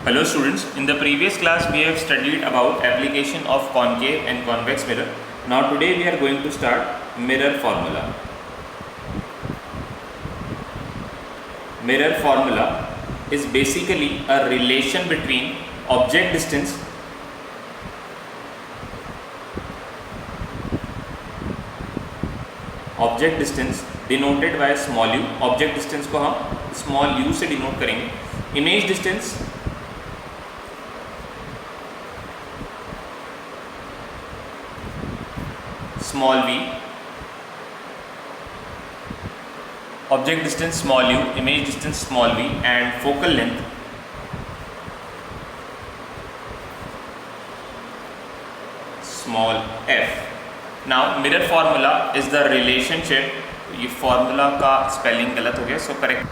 Hello students, in the previous class we have studied about application of concave and convex mirror. Now today we are going to start mirror formula. Mirror formula is basically a relation between object distance denoted by small u. Object distance को हम small u से denote करेंगे. Image distance small v, object distance small u, image distance small v, and focal length small f. Now mirror formula is the relationship. ये formula का spelling गलत हो गया, so correct.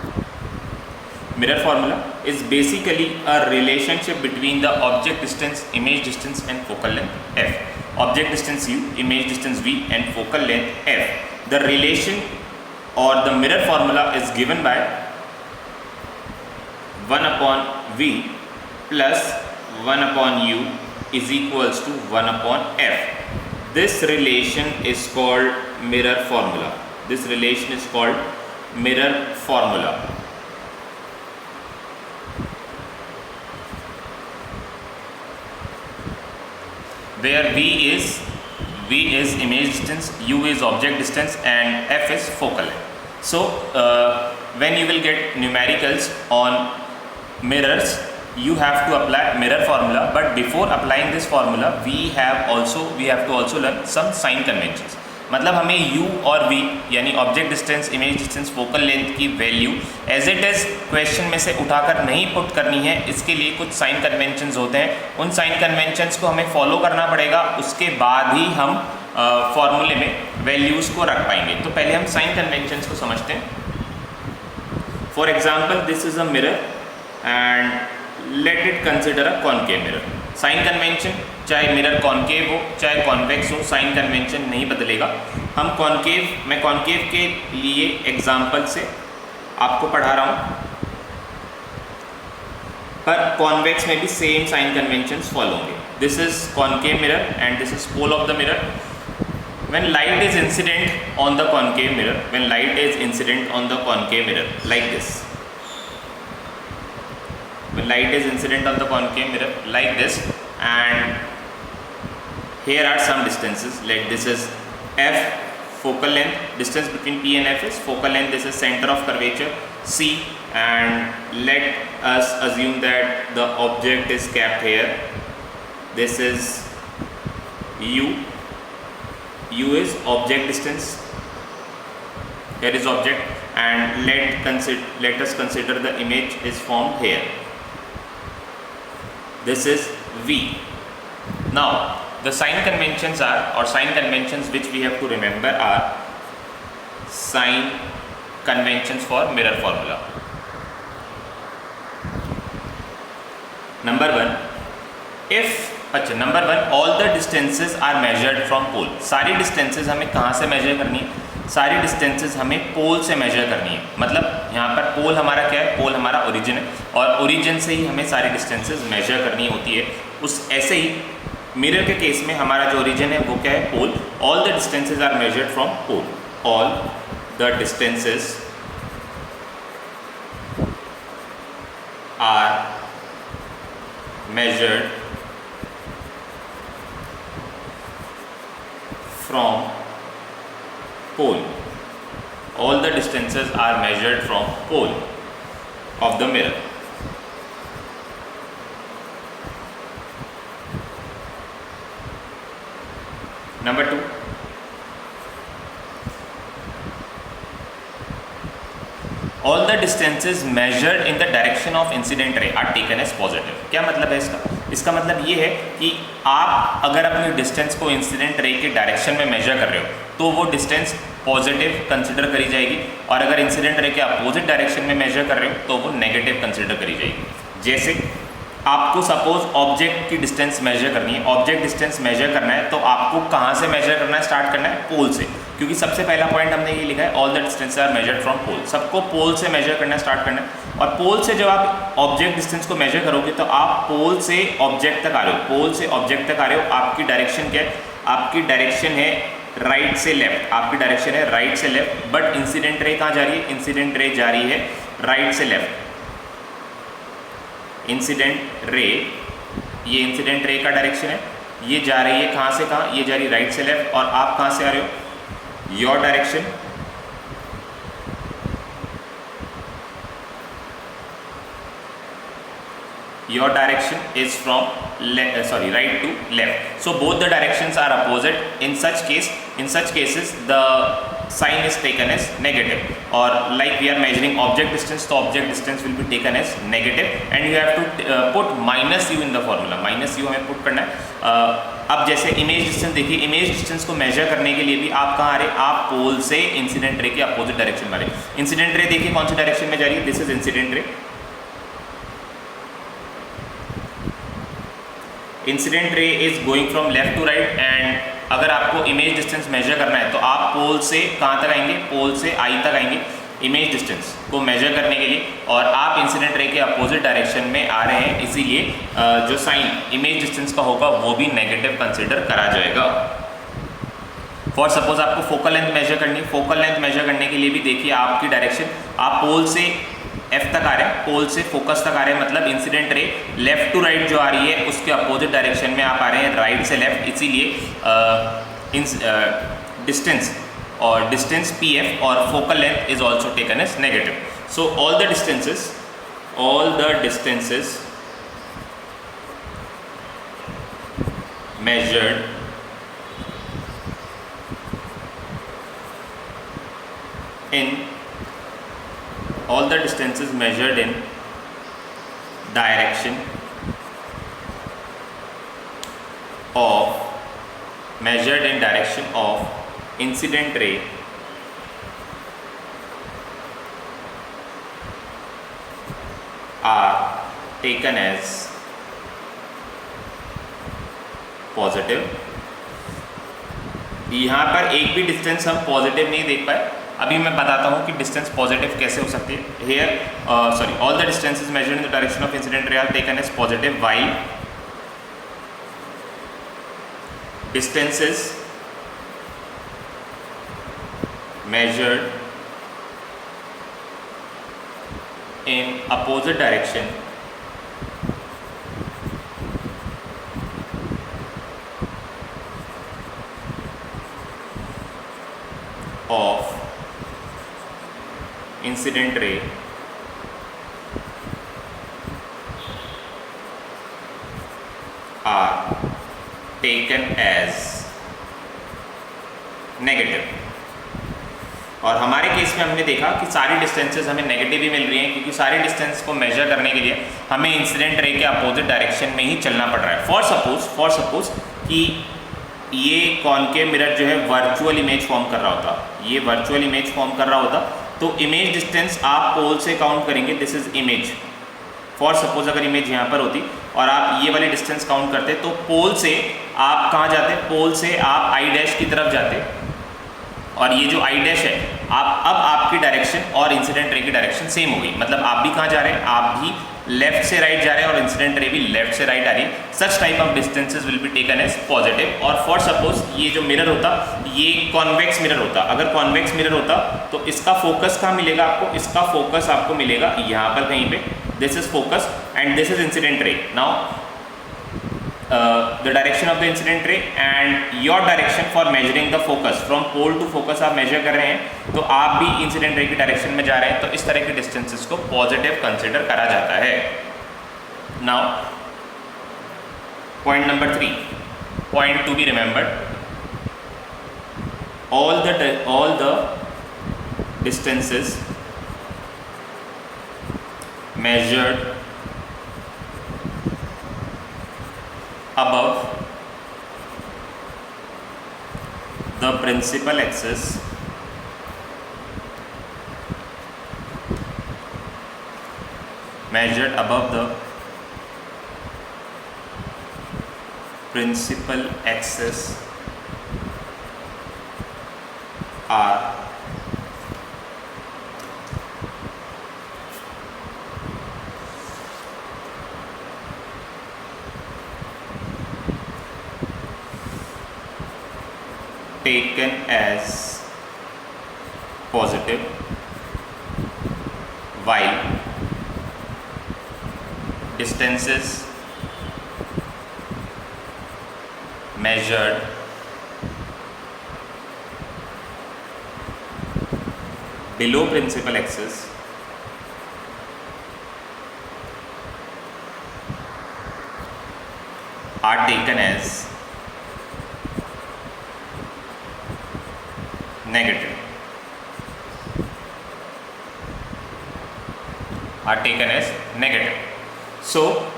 Mirror formula is basically a relationship between the object distance, image distance, and focal length f. Object distance u, image distance v, and focal length f. The relation or the mirror formula is given by 1 upon v plus 1 upon u is equals to 1 upon f. This relation is called mirror formula. This relation is called mirror formula. Where v is image distance, u is object distance, and f is focal length. So when you will get numericals on mirrors, you have to apply mirror formula, but before applying this formula we have to also learn some sign conventions. मतलब हमें u और v यानी object distance, image distance, focal length की value as it is question में से उठाकर नहीं put करनी है. इसके लिए कुछ साइन कन्वेंशंस होते हैं, उन साइन कन्वेंशंस को हमें फॉलो करना पड़ेगा. उसके बाद ही हम फॉर्मूले में वैल्यूज़ को रख पाएंगे. तो पहले हम साइन कन्वेंशंस को समझते हैं. For example this is a mirror and let it consider a concave mirror. Sign convention चाहे मिरर कॉनकेव हो चाहे कॉन्वेक्स हो, साइन कन्वेंशन नहीं बदलेगा. मैं कॉनकेव के लिए एग्जाम्पल से आपको पढ़ा रहा हूँ, पर कॉन्वेक्स में भी सेम साइन कन्वेंशंस फॉलो होंगे. This is concave mirror and this is pole of the mirror. when light is incident on the concave mirror, like this, when light is incident on the concave mirror like this, and here are some distances. Like this is f, focal length, distance between p and f is focal length. This is center of curvature c, and let us assume that the object is kept here. This is u is object distance, here is object, and let us consider the image is formed here. This is v. Now the sign conventions which we have to remember are sign conventions for mirror formula. Number one, all the distances are measured from pole. सारी distances हमें कहाँ से major करनी है? सारी distances हमें पोल से major करनी है. मतलब यहाँ पर पोल हमारा क्या है? पोल हमारा ओरिजिन है, और ओरिजिन से ही हमें सारी डिस्टेंसेज मेजर करनी होती है. ऐसे ही मिरर के केस में हमारा जो ओरिजिन है वो क्या है? Pole. All the distances are measured from pole. All the distances are measured from pole. All the distances are measured from pole of the mirror. Number two, all the distances measured in the direction of incident ray are taken as positive. क्या मतलब है इसका? इसका मतलब ये है कि आप अगर अपनी डिस्टेंस को इंसिडेंट रे के डायरेक्शन में मेजर कर रहे हो तो वो डिस्टेंस पॉजिटिव कंसिडर करी जाएगी, और अगर इंसिडेंट रे के अपोजिट डायरेक्शन में मेजर कर रहे हो तो वो नेगेटिव कंसिडर करी जाएगी. जैसे आपको सपोज ऑब्जेक्ट की डिस्टेंस मेजर करनी है, ऑब्जेक्ट डिस्टेंस मेजर करना है, तो आपको कहाँ से मेजर करना है? स्टार्ट करना है पोल से. क्योंकि सबसे पहला पॉइंट हमने ये लिखा है all the distance are measured from pole, सबको पोल से मेजर करना स्टार्ट करना है। और पोल से जब आप ऑब्जेक्ट डिस्टेंस को मेजर करोगे तो आप पोल से ऑब्जेक्ट तक आ रहे हो, पोल से ऑब्जेक्ट तक आ रहे हो। आपकी डायरेक्शन क्या है? आपकी डायरेक्शन है राइट से लेफ्ट, आपकी डायरेक्शन है राइट से लेफ्ट, बट इंसिडेंट रे कहाँ जा रही है? इंसिडेंट रे जा रही है राइट से लेफ्ट। इंसिडेंट रे, ये इंसिडेंट रे का डायरेक्शन है, ये जा रही है कहाँ से कहाँ? ये जा रही है राइट से लेफ्ट। और आप कहाँ से आ रहे हो? Your direction your direction is from right to left, so both the directions are opposite. In such cases the sign is taken as negative, or like we are measuring object distance, so object distance will be taken as negative and you have to put minus u in the formula, minus u हमें put करना है। अब जैसे image distance देखिए, image distance को major करने के लिए भी आप कहाँ आ रहे? आप पोल से इंसिडेंट रे के अपोजिट डायरेक्शन में आ रहे। इंसिडेंट रे देखिए कौन सी डायरेक्शन में जा रही है? This is incident ray. Incident ray is going from left to right, and अगर आपको इमेज डिस्टेंस मेजर करना है तो आप पोल से कहाँ तक आएंगे? पोल से आई तक आएंगे इमेज डिस्टेंस को मेजर करने के लिए, और आप इंसिडेंट रे के अपोजिट डायरेक्शन में आ रहे हैं, इसीलिए जो साइन इमेज डिस्टेंस का होगा वो भी नेगेटिव कंसिडर करा जाएगा। फॉर सपोज आपको फोकल लेंथ मेजर करनी है, फोकल लेंथ मेजर करने के लिए भी देखिए आपकी डायरेक्शन, आप पोल से एफ तक आ रहे हैं, पोल से फोकस तक आ रहे हैं, मतलब incident ray left to right जो आ रही है उसके अपोजिट डायरेक्शन में आप आ रहे हैं राइट से लेफ्ट, इसीलिए डिस्टेंस और डिस्टेंस पी एफ और focal length is also taken as negative. So all the distances measured in all the distances measured in direction of incident ray are taken as positive. यहाँ पर एक भी distance हम positive नहीं देख पाए, अभी मैं बताता हूँ कि डिस्टेंस पॉजिटिव कैसे हो सकती है। Here all the distances measured in the direction of incident ray are taken as positive while distances measured in opposite direction of incident ray are taken as negative। और हमारे केस में हमने देखा कि सारी डिस्टेंसेस हमें नेगेटिव ही मिल रही हैं, क्योंकि सारी डिस्टेंस को मेजर करने के लिए हमें इंसिडेंट रे के अपोजिट डायरेक्शन में ही चलना पड़ रहा है। फॉर सपोज कि ये कॉनकेव मिरर जो है वर्चुअल इमेज फॉर्म कर रहा होता, ये वर्चुअल इमेज फॉर्म कर रहा होता, तो इमेज डिस्टेंस आप पोल से काउंट करेंगे, this is image. For suppose अगर इमेज यहाँ पर होती और आप ये वाली डिस्टेंस काउंट करते तो पोल से आप कहाँ जाते? पोल से आप आई डैश की तरफ जाते, और ये जो आई डैश है अब आपकी डायरेक्शन और इंसिडेंट रे की डायरेक्शन सेम हो गई, मतलब आप भी कहाँ जा रहे हैं? आप भी लेफ्ट से राइट जा रहे हैं और इंसिडेंट रे भी लेफ्ट से राइट आ रही है। Such type of distances will be taken as positive. और फॉर सपोज ये जो मिरर होता ये कॉन्वेक्स मिरर होता, अगर कॉन्वेक्स मिरर होता तो इसका फोकस कहाँ मिलेगा आपको? इसका फोकस आपको मिलेगा यहाँ पर कहीं पे, this is focus and this is incident रे। Now the direction of the incident ray and your direction for measuring the focus from pole to focus आप measure कर रहे हैं, तो आप भी incident ray की direction में जा रहे हैं, तो इस तरह के distances को positive consider करा जाता है। Now point number 3, point to be remembered, all the distances measured above the principal axis measured above the principal axis are taken as positive while distances measured below principal axis are taken as negative, are taken as negative. So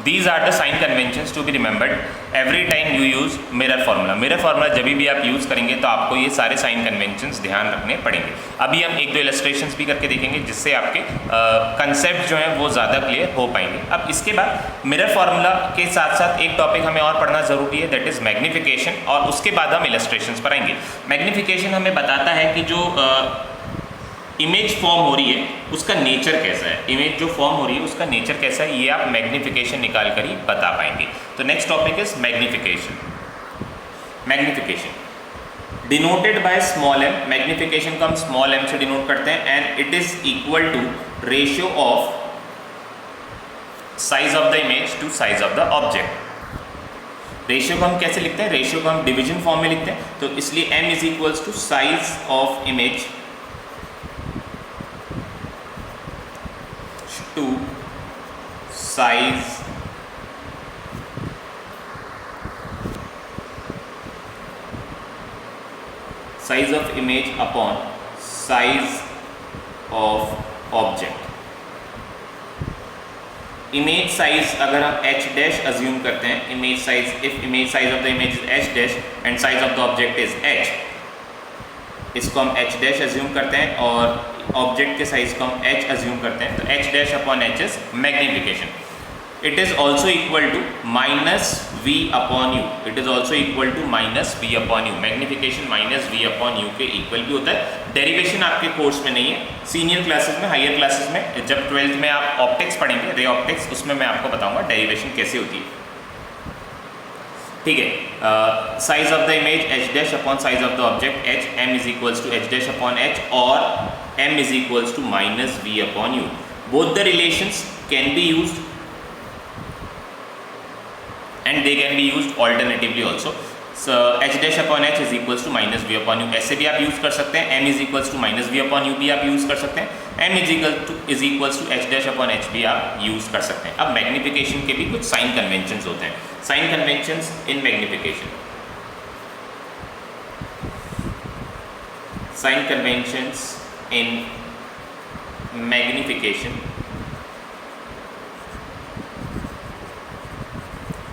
these are the sign conventions to be remembered every time you use mirror formula. Mirror formula जब भी आप use करेंगे तो आपको ये सारे sign conventions ध्यान रखने पड़ेंगे. अभी हम एक दो इलस्ट्रेशंस भी करके देखेंगे जिससे आपके कंसेप्ट जो हैं वो ज़्यादा क्लियर हो पाएंगे. अब इसके बाद मिरर फार्मूला के साथ साथ एक टॉपिक हमें और पढ़ना ज़रूरी है, दैट इज़ मैग्निफिकेशन, और उसके बाद हम इलस्ट्रेशंस पर आएंगे. मैग्निफिकेशन हमें बताता है कि जो इमेज फॉर्म हो रही है उसका नेचर कैसा है, इमेज जो फॉर्म हो रही है उसका नेचर कैसा है, ये आप मैग्निफिकेशन निकाल कर ही बता पाएंगे. तो next topic is magnification. Magnification denoted by small M, magnification को हम स्मॉल एम से डिनोट करते हैं, and it is equal to ratio of size of the image to size of the object. Ratio को हम कैसे लिखते हैं, रेशियो को हम डिवीजन फॉर्म में लिखते हैं, तो इसलिए m is equals to size of image to size of image upon size of object. Image size अगर हम h डैश अज्यूम करते हैं, image size, if image size of the image is h dash and size of the object is h, इसको हम h dash assume करते हैं और object के साइज को हम h अज्यूम करते हैं, तो h dash upon h is magnification. It is also equal to minus v upon U, it is also equal to minus v upon U. Magnification minus v upon U के equal भी होता है. Derivation आपके course में नहीं है, senior classes में, higher classes में, जब 12th में आप ऑप्टिक्स पढ़ेंगे, रे ऑप्टिक्स, उसमें मैं आपको बताऊंगा डेरिवेशन कैसे होती है. ठीक है. Size of the image h dash upon size of the object h, m is equals to h dash upon h और m is equals to minus v upon u. Both the relations can be used and they can be used alternatively also. h dash upon h is equals to minus v upon u ऐसे भी आप use कर सकते हैं, m is equals to minus v upon u भी आप use कर सकते हैं, m is equals to h dash upon h भी आप यूज़ कर सकते हैं. अब मैग्निफिकेशन के भी कुछ साइन कन्वेंशंस होते हैं. साइन कन्वेंशंस इन मैग्निफिकेशन. साइन कन्वेंशंस इन मैग्निफिकेशन.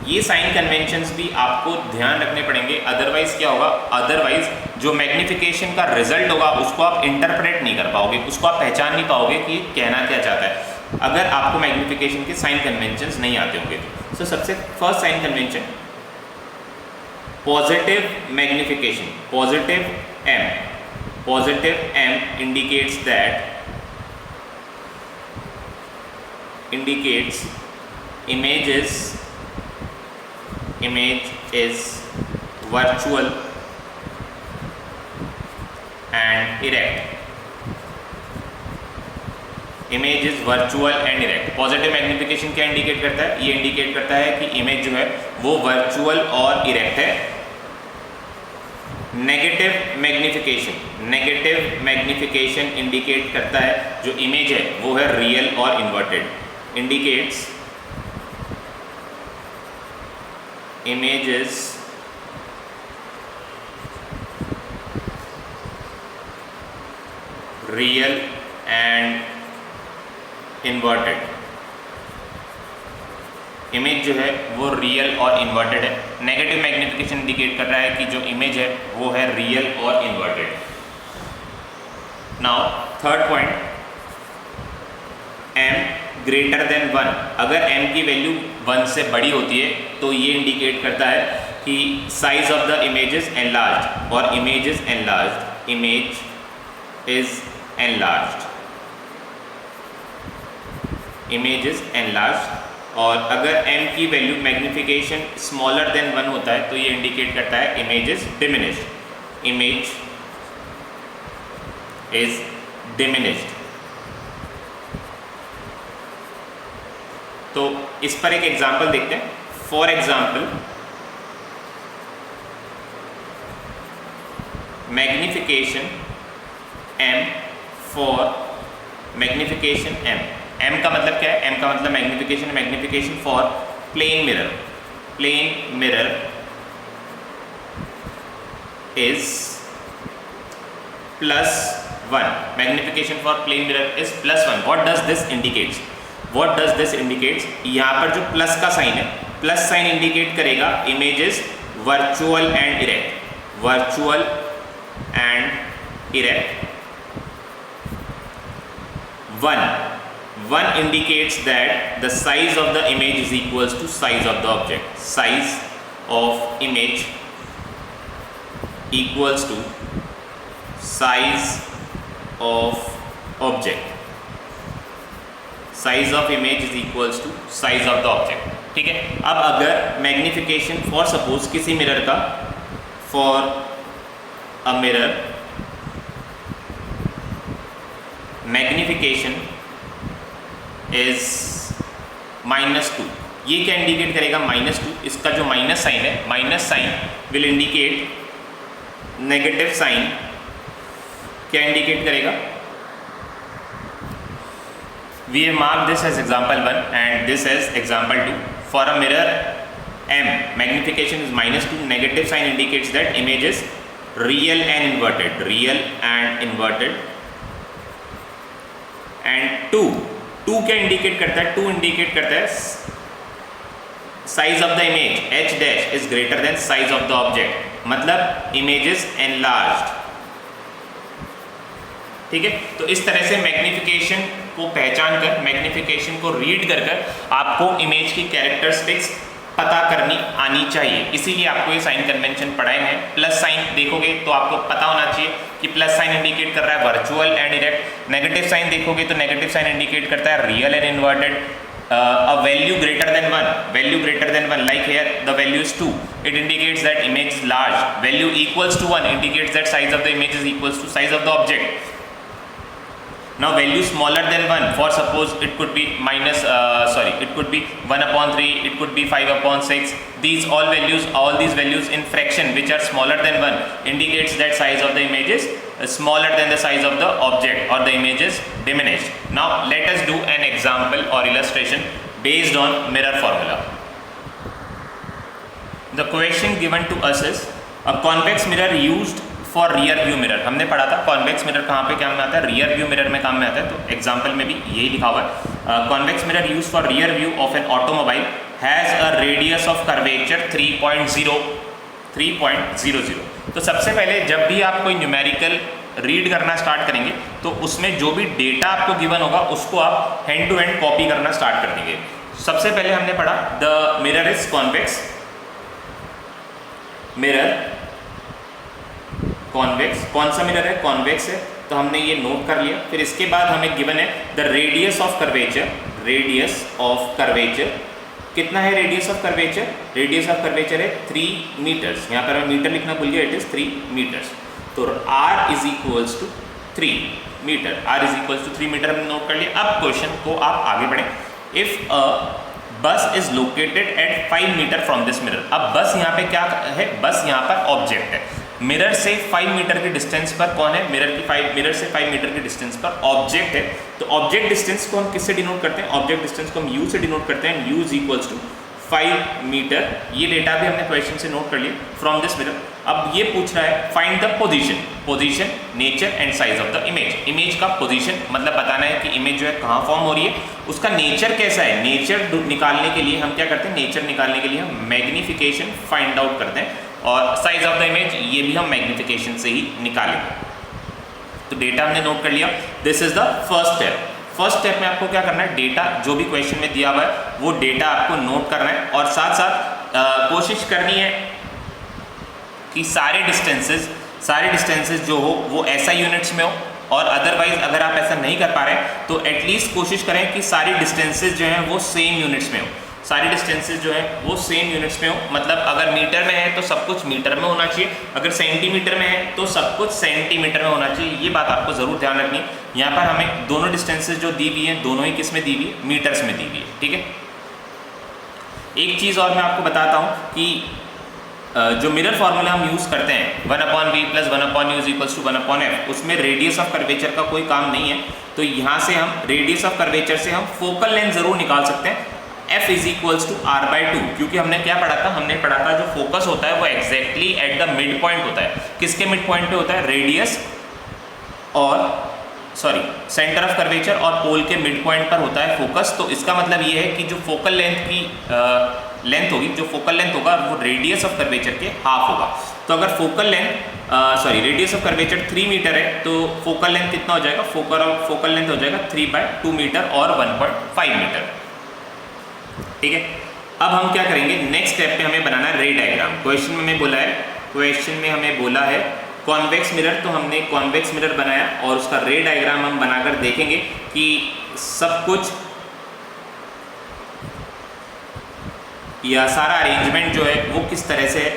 ये साइन कन्वेंशंस भी आपको ध्यान रखने पड़ेंगे, अदरवाइज क्या होगा, अदरवाइज जो मैग्निफिकेशन का रिजल्ट होगा उसको आप इंटरप्रेट नहीं कर पाओगे, उसको आप पहचान नहीं पाओगे कि कहना क्या चाहता है, अगर आपको मैग्निफिकेशन के साइन कन्वेंशंस नहीं आते होंगे. सो सबसे first sign convention positive magnification. Positive m indicates image is virtual and erect. Image is virtual and erect. Positive magnification क्या इंडिकेट करता है, ये इंडिकेट करता है कि इमेज जो है वो वर्चुअल और इरेक्ट है. नेगेटिव मैग्निफिकेशन इंडिकेट करता है जो इमेज है वो है रियल और inverted. Indicates images real and inverted. Image जो है वो रियल और इन्वर्टेड है. नेगेटिव मैग्निफिकेशन इंडिकेट कर रहा है कि जो इमेज है वो है रियल और inverted. Now third point, m greater than 1. अगर m की वैल्यू 1 से बड़ी होती है तो ये इंडिकेट करता है कि size of the image is enlarged और image is enlarged, image is enlarged, image is enlarged. और अगर m की वैल्यू मैग्निफिकेशन स्मॉलर देन 1 होता है तो ये इंडिकेट करता है image is diminished, image is diminished. तो इस पर एक एग्जांपल देखते हैं। For example, magnification m for magnification m का मतलब क्या है? m का मतलब magnification, magnification for plane mirror, plane mirror is +1, magnification for plane mirror is +1। What does this indicates? What does this indicates? यहाँ पर जो प्लस का साइन है, प्लस साइन इंडिकेट करेगा image is virtual and erect, virtual and erect. 1 indicates that the size of the image is equals to size of the object, size of image equals to size of object, size of image is equals to size of the object। ठीक है। अब अगर magnification for suppose किसी mirror का, for a mirror magnification is -2, ये क्या indicate करेगा? -2। इसका जो माइनस साइन है, minus sign will indicate negative sign, क्या इंडिकेट करेगा? We have mark this as example 1 and this as example 2। For a mirror m magnification is -2, negative sign indicates that image is real and inverted, real and inverted. And 2 क्या indicate करता है? 2 indicate करता है size of the image h dash is greater than size of the object, मतलब image is enlarged. ठीक है। तो इस तरह से मैग्निफिकेशन को पहचान कर, मैग्निफिकेशन को रीड कर आपको इमेज की कैरेक्टरिस्टिक्स पता करनी आनी चाहिए। इसीलिए आपको ये साइन कन्वेंशन पढ़ाए हैं। प्लस साइन देखोगे तो आपको पता होना चाहिए कि प्लस साइन इंडिकेट कर रहा है virtual and erect. Negative sign देखोगे तो नेगेटिव साइन इंडिकेट करता है real and inverted. a value greater than 1, value greater than 1, like here the value is 2, it indicates that image is large. Value equals to 1 indicates that size of the image is equals to size of the object. Now value smaller than 1, for suppose it could be it could be 1/3, it could be 5/6. These all these values in fraction which are smaller than 1 indicates that size of the image is smaller than the size of the object or the image is diminished. Now let us do an example or illustration based on mirror formula. The question given to us is a convex mirror used for rear view mirror. हमने पढ़ा था convex mirror कहाँ पे काम में आता है, rear view mirror में काम में आता है। तो example में भी यही लिखा हुआ है। Convex mirror used for rear view of an automobile has a radius of curvature 3.00। तो सबसे पहले जब भी आप कोई न्यूमेरिकल रीड करना स्टार्ट करेंगे तो उसमें जो भी डेटा आपको गिवन होगा उसको आप हैंड टू हैंड कॉपी करना स्टार्ट कर देंगे। सबसे पहले हमने पढ़ा the mirror is convex, mirror convex, कौन सा मिरर है? कॉन्वेक्स है, तो हमने ये नोट कर लिया। फिर इसके बाद हमें गिवन है the radius of curvature, radius of curvature कितना है? Radius of curvature, radius of curvature है 3 मीटर्स। यहाँ पर मैं मीटर लिखना भूल गया, इट इज 3 मीटर्स। तो r is equals to 3 metre, r is equals to 3 metre हमने नोट कर लिया। अब क्वेश्चन को आप आगे बढ़ें। If a bus is located at 5 metre from this mirror. अब बस यहाँ पे क्या है? बस यहाँ पर ऑब्जेक्ट है। मिरर से 5 मीटर के डिस्टेंस पर कौन है? मिरर से 5 मीटर के डिस्टेंस पर ऑब्जेक्ट है। तो ऑब्जेक्ट डिस्टेंस को हम किससे डिनोट करते हैं? ऑब्जेक्ट डिस्टेंस को हम u से डिनोट करते हैं। u is equals to 5 metre. ये डेटा भी हमने क्वेश्चन से नोट कर लिया फ्रॉम दिस मिरर। अब ये पूछ रहा है find the position, nature and size of the image. Image का पोजीशन मतलब बताना है कि इमेज जो है कहाँ फॉर्म हो रही है, उसका नेचर कैसा है। नेचर निकालने के लिए हम क्या करते हैं? नेचर निकालने के लिए हम मैग्निफिकेशन फाइंड आउट करते हैं और साइज ऑफ द इमेज ये भी हम मैग्निफिकेशन से ही निकालेंगे। तो डेटा हमने नोट कर लिया। This is the first step. First step में आपको क्या करना है? डेटा जो भी क्वेश्चन में दिया हुआ है वो डेटा आपको नोट करना है और साथ साथ कोशिश करनी है कि सारे डिस्टेंसेस जो हो वो SI यूनिट्स में हो, और अदरवाइज अगर आप ऐसा नहीं कर पा रहे हैं तो एटलीस्ट कोशिश करें कि सारी डिस्टेंसेस जो हैं वो सेम यूनिट्स में हो, सारी डिस्टेंसेस जो है वो सेम यूनिट्स में हो। मतलब अगर मीटर में है तो सब कुछ मीटर में होना चाहिए, अगर सेंटीमीटर में है तो सब कुछ सेंटीमीटर में होना चाहिए। ये बात आपको ज़रूर ध्यान रखनी है। यहाँ पर हमें दोनों डिस्टेंसेस जो दी हुई हैं दोनों ही किस में दी हुई है, मीटर्स में दी हुई है, ठीक है। एक चीज़ और मैं आपको बताता हूँ कि जो मिरर फार्मूला हम यूज़ करते हैं 1/v + 1/u = 1/f, उसमें रेडियस ऑफ कर्वेचर का कोई काम नहीं है। तो यहाँ से हम रेडियस ऑफ कर्वेचर से हम फोकल लेंथ ज़रूर निकाल सकते हैं, f = r/2, क्योंकि हमने क्या पढ़ा था, हमने पढ़ा था जो फोकस होता है वो exactly at the mid point होता है। किसके मिड पॉइंट पे होता है, रेडियस और सेंटर ऑफ कर्वेचर और पोल के मिड पॉइंट पर होता है फोकस। तो इसका मतलब ये है कि जो फोकल लेंथ की लेंथ होगी, जो फोकल लेंथ होगा वो रेडियस ऑफ कर्वेचर के हाफ होगा। तो अगर रेडियस ऑफ कर्वेचर 3 मीटर है तो फोकल लेंथ कितना हो जाएगा, फोकल लेंथ हो जाएगा 3/2 मीटर और 1.5 मीटर, ठीक है। अब हम क्या करेंगे, नेक्स्ट स्टेप पे हमें बनाना है रे डायग्राम। क्वेश्चन में हमें बोला है कॉन्वेक्स मिरर, तो हमने कॉन्वेक्स मिरर बनाया और उसका रे डायग्राम हम बनाकर देखेंगे कि सब कुछ या सारा अरेंजमेंट जो है वो किस तरह से है।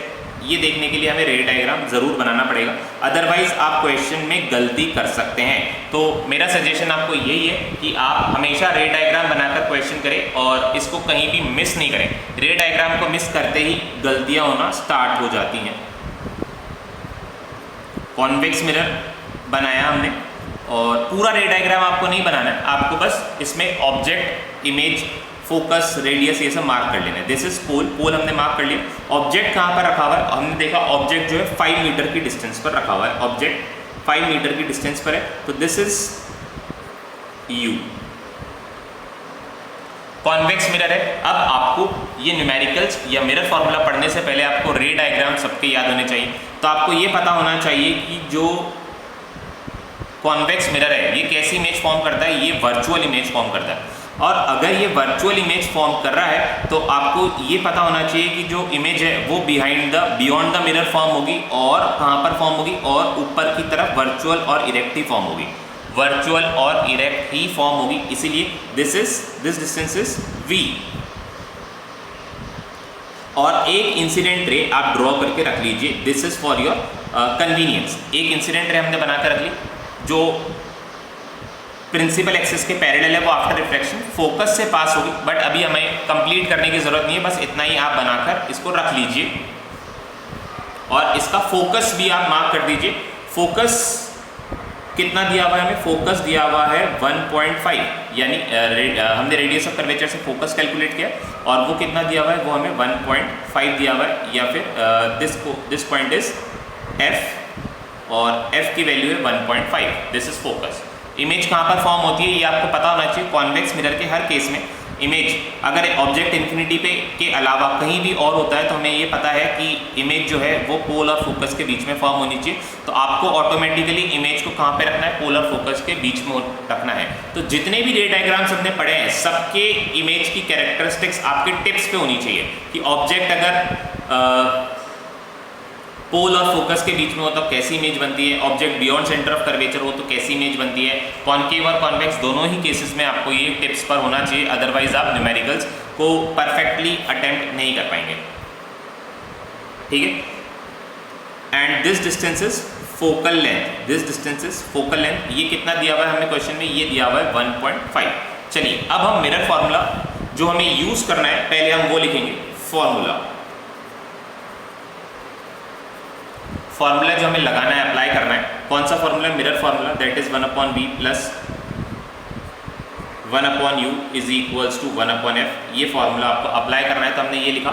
ये देखने के लिए हमें रे डायग्राम ज़रूर बनाना पड़ेगा, अदरवाइज आप क्वेश्चन में गलती कर सकते हैं। तो मेरा सजेशन आपको यही है कि आप हमेशा रे डायग्राम बनाकर क्वेश्चन करें और इसको कहीं भी मिस नहीं करें। रे डायग्राम को मिस करते ही गलतियां होना स्टार्ट हो जाती हैं। कॉन्वेक्स मिरर बनाया हमने और पूरा रे डायग्राम आपको नहीं बनाना है, आपको बस इसमें ऑब्जेक्ट, इमेज, फोकस, रेडियस ये सब मार्क कर लेना है। दिस इज पोल हमने मार्क कर लिया। ऑब्जेक्ट कहाँ पर रखा हुआ है, हमने देखा ऑब्जेक्ट जो है 5 मीटर की डिस्टेंस पर रखा हुआ है, ऑब्जेक्ट 5 मीटर की डिस्टेंस पर है, तो this is U। Convex mirror है। अब आपको ये न्यूमेरिकल्स या मिरर फार्मूला पढ़ने से पहले आपको रे डायग्राम सबके याद होने चाहिए। तो आपको ये पता होना चाहिए कि जो कॉन्वेक्स मिरर है ये कैसी इमेज फॉर्म करता है, ये वर्चुअल इमेज फॉर्म करता है। और अगर ये वर्चुअल इमेज फॉर्म कर रहा है तो आपको ये पता होना चाहिए कि जो इमेज है वो बियॉन्ड द मिरर फॉर्म होगी और कहाँ पर फॉर्म होगी, और ऊपर की तरफ वर्चुअल और इरेक्ट ही फॉर्म होगी, वर्चुअल और इरेक्ट ही फॉर्म होगी। इसीलिए दिस डिस्टेंस इज v। और एक इंसिडेंट रे आप ड्रॉ करके रख लीजिए, this is for your convenience. एक इंसिडेंट रे हमने बनाकर रख ली जो प्रिंसिपल एक्सिस के पैरेलल है, वो आफ्टर रिफ्लेक्शन फोकस से पास होगी, बट अभी हमें कंप्लीट करने की जरूरत नहीं है, बस इतना ही आप बनाकर इसको रख लीजिए और इसका फोकस भी आप मार्क कर दीजिए। फोकस कितना दिया हुआ है हमें, फोकस दिया हुआ है 1.5, यानी हमने रेडियस ऑफ कर्वेचर से फोकस कैलकुलेट किया और वो कितना दिया हुआ है, वो हमें 1.5 दिया हुआ है, या फिर दिस पॉइंट इज f और f की वैल्यू है 1.5। This is focus. इमेज कहाँ पर फॉर्म होती है ये आपको पता होना चाहिए। कॉन्वेक्स मिरर के हर केस में इमेज अगर ऑब्जेक्ट इन्फिनिटी पे के अलावा कहीं भी और होता है तो हमें ये पता है कि इमेज जो है वो पोल और फोकस के बीच में फॉर्म होनी चाहिए। तो आपको ऑटोमेटिकली इमेज को कहाँ पे रखना है, पोल और फोकस के बीच में रखना है। तो जितने भी रे डायग्राम्स हमने पढ़े हैं सबके इमेज की कैरेक्टरिस्टिक्स आपके टिप्स पे होनी चाहिए कि ऑब्जेक्ट अगर पोल और फोकस के बीच में हो तो कैसी इमेज बनती है, object beyond centre of curvature हो तो कैसी इमेज बनती है, कॉन्केव और कॉन्वेक्स दोनों ही केसेस में आपको ये टिप्स पर होना चाहिए, अदरवाइज आप न्यूमेरिकल्स को परफेक्टली अटेम्प्ट नहीं कर पाएंगे, ठीक है। And this distance is focal length, this distance is focal length. ये कितना दिया हुआ है हमें क्वेश्चन में, ये दिया हुआ है 1.5। चलिए अब हम मिरर फार्मूला जो हमें यूज करना है पहले हम वो लिखेंगे। फार्मूला जो हमें लगाना है, अप्लाई करना है, कौन सा formula, mirror formula, that is 1/v plus 1/u is equals to 1/f। ये फार्मूला आपको अप्लाई करना है तो हमने ये लिखा।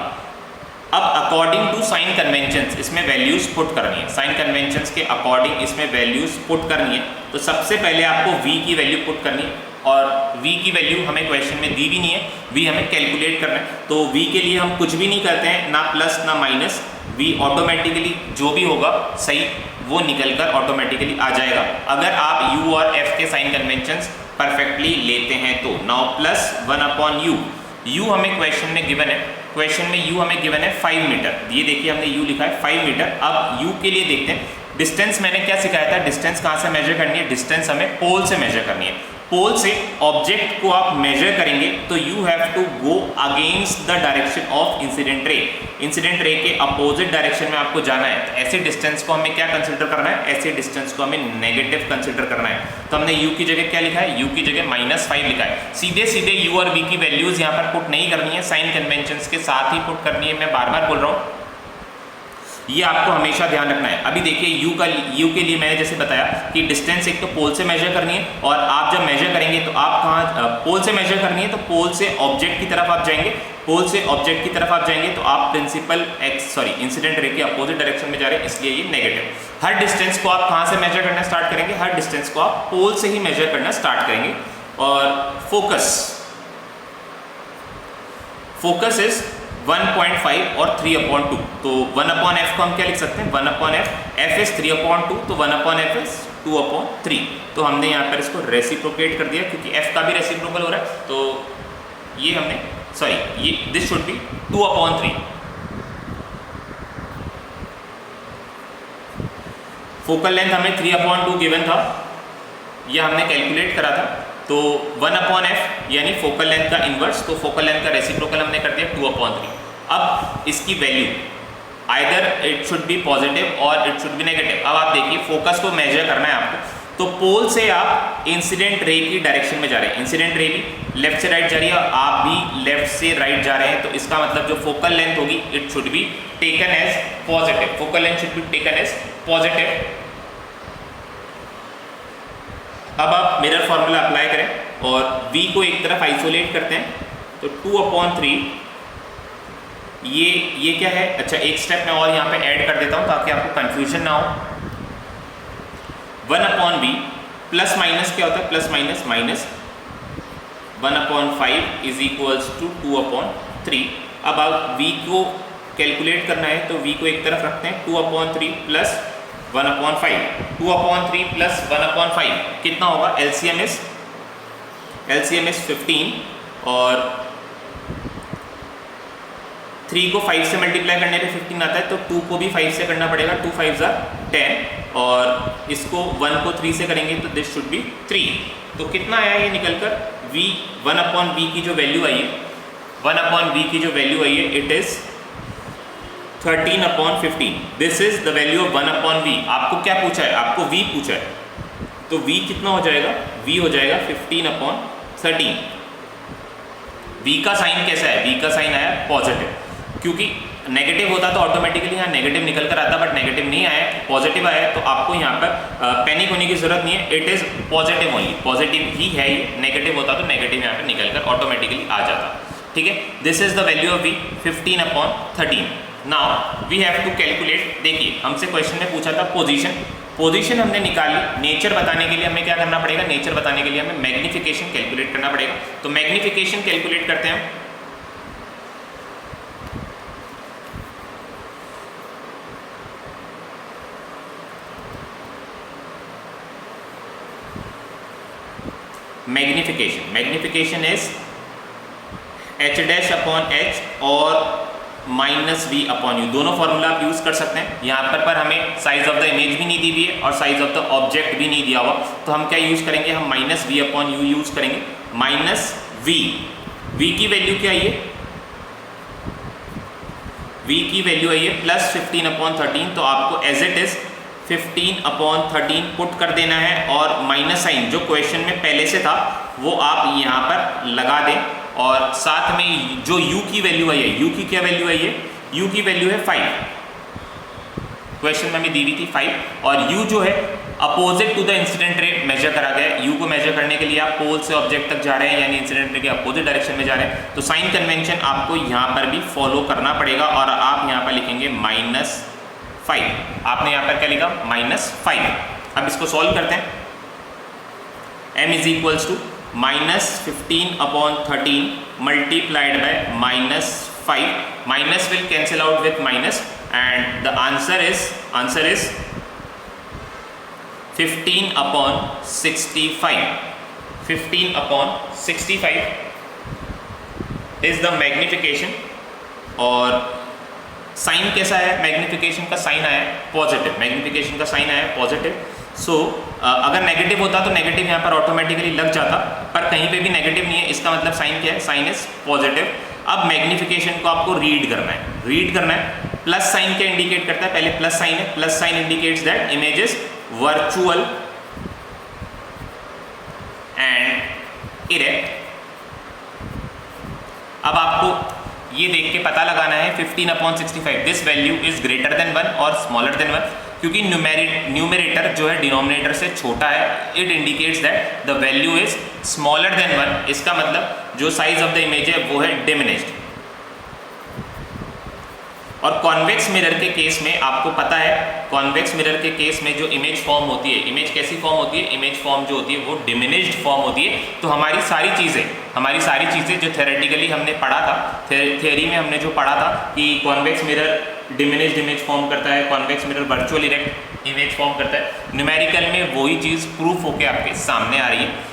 अब अकॉर्डिंग टू साइन कन्वेंशंस इसमें वैल्यूज पुट करनी है, साइन कन्वेंशंस के अकॉर्डिंग इसमें वैल्यूज पुट करनी है। तो सबसे पहले आपको v की वैल्यू पुट करनी है और v की वैल्यू हमें क्वेश्चन में दी भी नहीं है, v हमें कैलकुलेट करना है। तो v के लिए हम कुछ भी नहीं करते हैं, ना प्लस ना माइनस, v ऑटोमेटिकली जो भी होगा सही वो निकलकर ऑटोमेटिकली आ जाएगा अगर आप u और f के साइन कन्वेंशंस परफेक्टली लेते हैं तो। नाउ प्लस 1/u, u हमें क्वेश्चन में गिवन है क्वेश्चन में u हमें गिवन है 5 मीटर, ये देखिए हमने u लिखा है 5 मीटर। अब u के लिए देखते हैं डिस्टेंस, मैंने क्या सिखाया था, डिस्टेंस कहाँ से मेजर करनी है, डिस्टेंस हमें पोल से मेजर करनी है। पोल से ऑब्जेक्ट को आप मेजर करेंगे तो you have to go against the direction of incident ray, incident ray के अपोजिट डायरेक्शन में आपको जाना है। तो ऐसे डिस्टेंस को हमें क्या कंसिडर करना है, ऐसे डिस्टेंस को हमें नेगेटिव कंसिडर करना है। तो हमने u की जगह क्या लिखा है, u की जगह -5 लिखा है। सीधे सीधे u और v की वैल्यूज यहाँ पर पुट नहीं करनी है, साइन कन्वेंशन के साथ ही पुट करनी है। मैं बार बार बोल रहा हूँ, ये आपको हमेशा ध्यान रखना है। अभी देखिए u के लिए मैंने जैसे बताया कि डिस्टेंस एक तो पोल से मेजर करनी है, और आप जब मेजर करेंगे तो आप कहाँ, पोल से मेजर करनी है तो पोल से ऑब्जेक्ट की तरफ आप जाएंगे, पोल से ऑब्जेक्ट की तरफ आप जाएंगे तो आप प्रिंसिपल इंसिडेंट रे के अपोजिट डायरेक्शन में जा रहे हैं, इसलिए ये नेगेटिव। हर डिस्टेंस को आप कहाँ से मेजर करना स्टार्ट करेंगे, हर डिस्टेंस को आप पोल से ही मेजर करना स्टार्ट करेंगे। और फोकस इज 1.5 और 3/2। तो 1/f को हम क्या लिख सकते हैं, 1/f, f इज 3/2, तो 1/f इज 2/3। तो हमने यहाँ पर इसको रेसिप्रोकेट कर दिया क्योंकि f का भी रेसिप्रोकल हो रहा है, तो ये हमने ये this should be 2/3। Focal length हमें 3/2 गिवन था, यह हमने कैलकुलेट करा था। तो 1/f यानी फोकल लेंथ का इनवर्स, तो फोकल लेंथ का रेसिप्रोकल हमने कर दिया 2/3। अब इसकी value either it should B positive और इट शुड बी नेगेटिव। अब आप देखिए फोकस को मेजर करना है आपको, तो पोल से आप इंसिडेंट रे की डायरेक्शन में जा रहे हैं, इंसिडेंट रे भी लेफ्ट से राइट जा रही है और आप भी लेफ्ट से राइट जा रहे हैं, तो इसका मतलब जो फोकल लेंथ होगी it should be taken as positive, focal length should be taken as positive. अब आप मिरर फॉर्मूला अप्लाई करें और v को एक तरफ आइसोलेट करते हैं, तो 2/3 ये क्या है, अच्छा एक स्टेप मैं और यहाँ पे ऐड कर देता हूँ ताकि आपको कंफ्यूजन ना हो। 1/v प्लस माइनस क्या होता है, plus minus minus 1/5 is equals to 2/3। अब आप v को कैलकुलेट करना है तो v को एक तरफ रखते हैं, 2/3 प्लस 1/5, 2/3 प्लस 1/5 कितना होगा, LCM इज 15 और 3 को 5 से मल्टीप्लाई करने पे 15 आता है, तो 2 को भी 5 से करना पड़ेगा, 2 5 are 10 और इसको 1 को 3 से करेंगे तो दिस शुड बी 3। तो कितना आया ये निकलकर, v 1/v की जो वैल्यू आई है, 1/v की जो वैल्यू आई है it is 13/15। This is the value of 1/v। आपको क्या पूछा है, आपको v पूछा है, तो v कितना हो जाएगा, v हो जाएगा 15/13। v का साइन कैसा है, v का साइन आया पॉजिटिव, क्योंकि नेगेटिव होता तो ऑटोमेटिकली यहाँ नेगेटिव निकल कर आता, बट नेगेटिव नहीं आया, पॉजिटिव आया, तो आपको यहाँ पर पैनिक होने की जरूरत नहीं है, it is positive only, positive ही है ये, नेगेटिव होता तो नेगेटिव यहाँ पर निकल कर ऑटोमेटिकली आ जाता। ठीक है, this is the value of v 15/13। Now we have to calculate, देखिए हमसे क्वेश्चन में पूछा था पोजीशन हमने निकाली, नेचर बताने के लिए हमें क्या करना पड़ेगा, नेचर बताने के लिए हमें मैग्निफिकेशन कैलकुलेट करना पड़ेगा। तो मैग्निफिकेशन कैलकुलेट करते हैं हम, मैग्निफिकेशन इज h'/h और -v/u, दोनों फॉर्मूला आप यूज कर सकते हैं। यहाँ पर हमें साइज ऑफ द इमेज भी नहीं दी हुई है और साइज ऑफ द ऑब्जेक्ट भी नहीं दिया हुआ, तो हम क्या यूज करेंगे, हम -v/u यूज करेंगे। v की वैल्यू क्या आई है, v की वैल्यू आई है प्लस 15/13, तो आपको एज इट इज 15/13 पुट कर देना है और माइनस साइन जो क्वेश्चन में पहले से था वो आप यहाँ पर लगा दें, और साथ में जो u की वैल्यू आई है, u की क्या वैल्यू आई है, u की वैल्यू है 5, क्वेश्चन में हमें दी हुई थी 5, और u जो है opposite to the incident ray measure करा गया है। u को मेजर करने के लिए आप पोल से ऑब्जेक्ट तक जा रहे हैं, यानी इंसिडेंट रे के अपोजिट डायरेक्शन में जा रहे हैं, तो साइन कन्वेंशन आपको यहाँ पर भी फॉलो करना पड़ेगा, और आप यहाँ पर लिखेंगे -5। आपने यहाँ पर क्या लिखा, -5। अब इसको सॉल्व करते हैं, m is equals to -15/13 multiplied by -5, minus will cancel out with minus, and the answer is 15/65. 15/65 is the magnification और साइन कैसा है, मैग्नीफिकेशन का साइन आया है पॉजिटिव, मैग्नीफिकेशन का साइन आया है पॉजिटिव। सो अगर नेगेटिव होता तो नेगेटिव यहाँ पर ऑटोमेटिकली लग जाता, पर कहीं पे भी नेगेटिव नहीं है, इसका मतलब साइन क्या है, साइन इज पॉजिटिव। अब मैग्नीफिकेशन को आपको रीड करना है, रीड करना है। प्लस साइन क्या इंडिकेट करता है, पहले प्लस साइन है, plus sign indicates that image is virtual and erect. अब आपको ये देख के पता लगाना है 15/65 this value is greater than 1 और स्मॉलर देन 1, क्योंकि न्यूमरेटर जो है डिनोमिनेटर से छोटा है, it indicates that the value is smaller than 1। इसका मतलब जो साइज ऑफ द इमेज है वो है डिमिनिश्ड। और कॉन्वेक्स मिरर के केस में आपको पता है, कॉन्वेक्स मिरर के केस में जो इमेज फॉर्म होती है, इमेज कैसी फॉर्म होती है, इमेज फॉर्म जो होती है वो डिमिनिश्ड फॉर्म होती है। तो हमारी सारी चीज़ें जो थ्योरेटिकली हमने पढ़ा था, थियोरी में हमने जो पढ़ा था कि convex mirror diminished image form करता है, convex mirror virtual erect image form करता है, न्यूमेरिकल में वही चीज़ प्रूफ होकर आपके सामने आ रही है।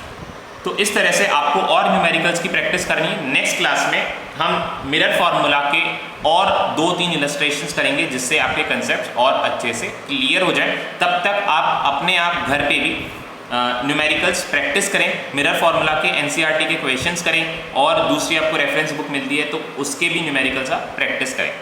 तो इस तरह से आपको और न्यूमेरिकल्स की प्रैक्टिस करनी है। नेक्स्ट क्लास में हम मिरर फार्मूला के और 2-3 इलस्ट्रेशंस करेंगे, जिससे आपके कंसेप्ट और अच्छे से क्लियर हो जाए। तब तक आप अपने आप घर पे भी न्यूमेरिकल्स प्रैक्टिस करें, मिरर फार्मूला के एनसीईआरटी के क्वेश्चंस करें, और दूसरी आपको रेफरेंस बुक मिलती है तो उसके भी न्यूमेरिकल्स आप प्रैक्टिस करें।